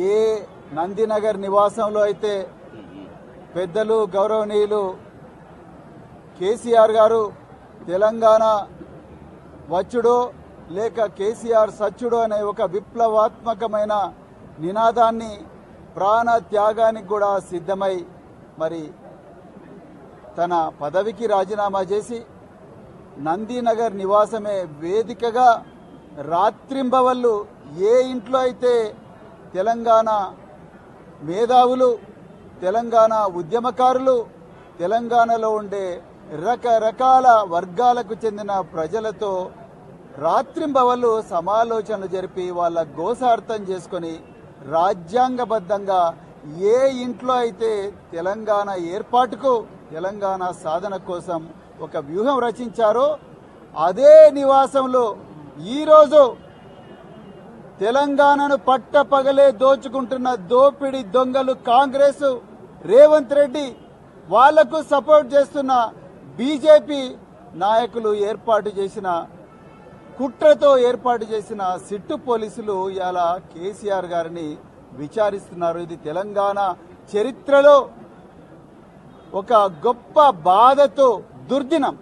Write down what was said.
ఏ నందినగర్ నివాసంలో అయితే పెద్దలు గౌరవనీయులు కేసీఆర్ గారు తెలంగాణ వచ్చుడో లేక కేసీఆర్ సచ్చుడో అనే ఒక విప్లవాత్మకమైన నినాదాన్ని ప్రాణ త్యాగానికి కూడా సిద్ధమై మరి తన పదవికి రాజీనామా చేసి నందినగర్ నివాసమే వేదికగా రాత్రింబవళ్లు ఏ ఇంట్లో అయితే తెలంగాణ మేధావులు, తెలంగాణ ఉద్యమకారులు, తెలంగాణలో ఉండే రకరకాల వర్గాలకు చెందిన ప్రజలతో రాత్రింబవళ్లు సమాలోచనలు జరిపి వాళ్ళ గోసార్థం చేసుకొని రాజ్యాంగబద్ధంగా ఏ ఇంట్లో అయితే తెలంగాణ ఏర్పాటుకు, తెలంగాణ సాధన కోసం ఒక వ్యూహం రచించారో అదే నివాసంలో ఈరోజు తెలంగాణను పట్టపగలే దోచుకుంటున్న దోపిడి దొంగలు కాంగ్రెస్, రేవంత్ రెడ్డి, వాళ్లకు సపోర్ట్ చేస్తున్న బీజేపీ నాయకులు ఏర్పాటు చేసిన కుట్రతో ఏర్పాటు చేసిన సిట్టు పోలీసులు ఇలా కేసీఆర్ గారిని విచారిస్తున్నారు. ఇది తెలంగాణ చరిత్రలో ఒక గొప్ప బాధతో దుర్దినం.